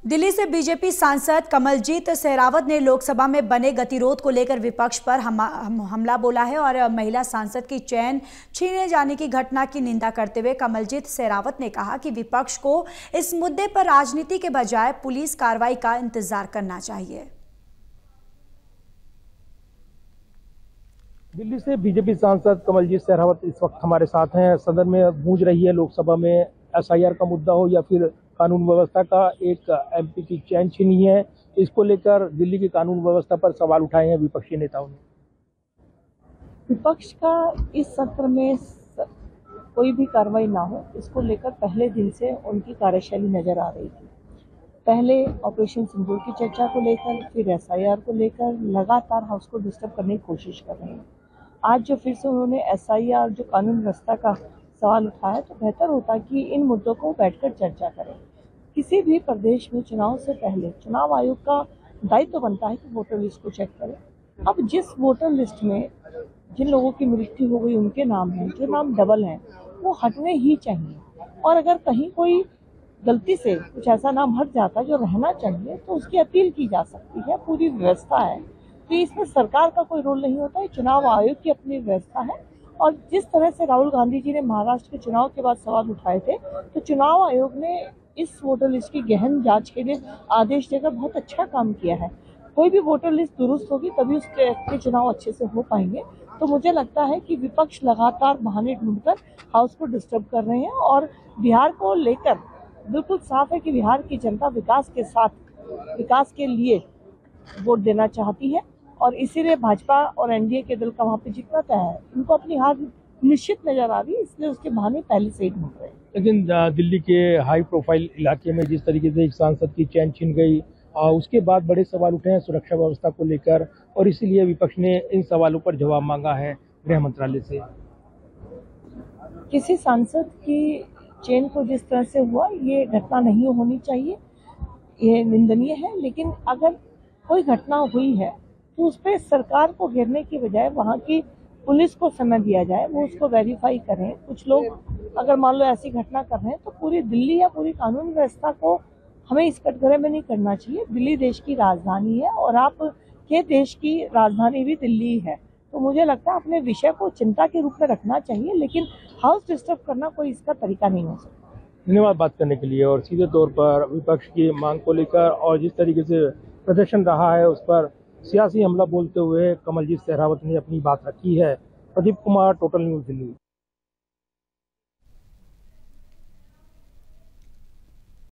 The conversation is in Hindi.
दिल्ली से बीजेपी सांसद कमलजीत शेरावत ने लोकसभा में बने गतिरोध को लेकर विपक्ष पर हमला बोला है और महिला सांसद की चैन छीने जाने की घटना की निंदा करते हुए कमलजीत शेरावत ने कहा कि विपक्ष को इस मुद्दे पर राजनीति के बजाय पुलिस कार्रवाई का इंतजार करना चाहिए। दिल्ली से बीजेपी सांसद कमलजीत शेरावत इस वक्त हमारे साथ हैं। सदन में गूंज रही है लोकसभा में एसआईआर का मुद्दा हो या फिर कानून व्यवस्था का, एक एमपी की चैन छीनी है। इसको लेकर दिल्ली की कानून व्यवस्था पर सवाल उठाए हैं विपक्षी नेताओं ने। विपक्ष का इस सत्र में कोई भी कार्रवाई ना हो, इसको लेकर पहले दिन से उनकी कार्यशैली नजर आ रही थी। पहले ऑपरेशन सिंदूर की चर्चा को लेकर, फिर एसआईआर को लेकर लगातार हाउस को डिस्टर्ब करने की कोशिश कर रहे हैं। आज जो फिर से उन्होंने एसआईआर जो कानून व्यवस्था का सवाल उठाया, तो बेहतर होता कि इन मुद्दों को बैठकर चर्चा करें। किसी भी प्रदेश में चुनाव से पहले चुनाव आयोग का दायित्व बनता है कि वोटर लिस्ट को चेक करें। अब जिस वोटर लिस्ट में जिन लोगों की मृत्यु हो गई उनके नाम हैं, जो नाम डबल हैं, वो हटने ही चाहिए। और अगर कहीं कोई गलती से कुछ ऐसा नाम हट जाता है जो रहना चाहिए, तो उसकी अपील की जा सकती है। पूरी व्यवस्था है, तो इसमें सरकार का कोई रोल नहीं होता है, चुनाव आयोग की अपनी व्यवस्था है। और जिस तरह से राहुल गांधी जी ने महाराष्ट्र के चुनाव के बाद सवाल उठाए थे, तो चुनाव आयोग ने इस वोटर लिस्ट की गहन जांच के लिए आदेश देकर बहुत अच्छा काम किया है। कोई भी वोटर लिस्ट दुरुस्त होगी तभी उसके चुनाव अच्छे से हो पाएंगे। तो मुझे लगता है कि विपक्ष लगातार बहाने ढूंढकर हाउस को डिस्टर्ब कर रहे हैं और बिहार को लेकर बिल्कुल साफ है कि बिहार की जनता विकास के साथ, विकास के लिए वोट देना चाहती है और इसीलिए भाजपा और एनडीए के दल का वहाँ पे जीतना तय है। इनको अपनी हार निश्चित नजर आ रही है, इसलिए उसके बहाने पहले से ही ढूंढ रहे हैं। लेकिन दिल्ली के हाई प्रोफाइल इलाके में जिस तरीके से एक सांसद की चैन छीन गई, उसके बाद बड़े सवाल उठे हैं सुरक्षा व्यवस्था को लेकर, और इसीलिए विपक्ष ने इन सवालों पर जवाब मांगा है गृह मंत्रालय से। किसी सांसद की चेन को जिस तरह से हुआ, ये घटना नहीं होनी चाहिए, ये निंदनीय है। लेकिन अगर कोई घटना हुई है तो उस पर सरकार को घेरने की बजाय वहाँ की पुलिस को समय दिया जाए, वो उसको वेरीफाई करें। कुछ लोग अगर मान लो ऐसी घटना कर रहे हैं, तो पूरी दिल्ली या पूरी कानून व्यवस्था को हमें इस कटघरे में नहीं करना चाहिए। दिल्ली देश की राजधानी है और आपके देश की राजधानी भी दिल्ली है। तो मुझे लगता है अपने विषय को चिंता के रूप में रखना चाहिए, लेकिन हाउस डिस्टर्ब करना कोई इसका तरीका नहीं हो सकता। धन्यवाद बात करने के लिए। और सीधे तौर पर विपक्ष की मांग को लेकर और जिस तरीके से प्रदर्शन रहा है, उस पर सियासी हमला बोलते हुए कमलजीत शेरावत ने अपनी बात रखी है। Pradeep Kumar, total news Delhi.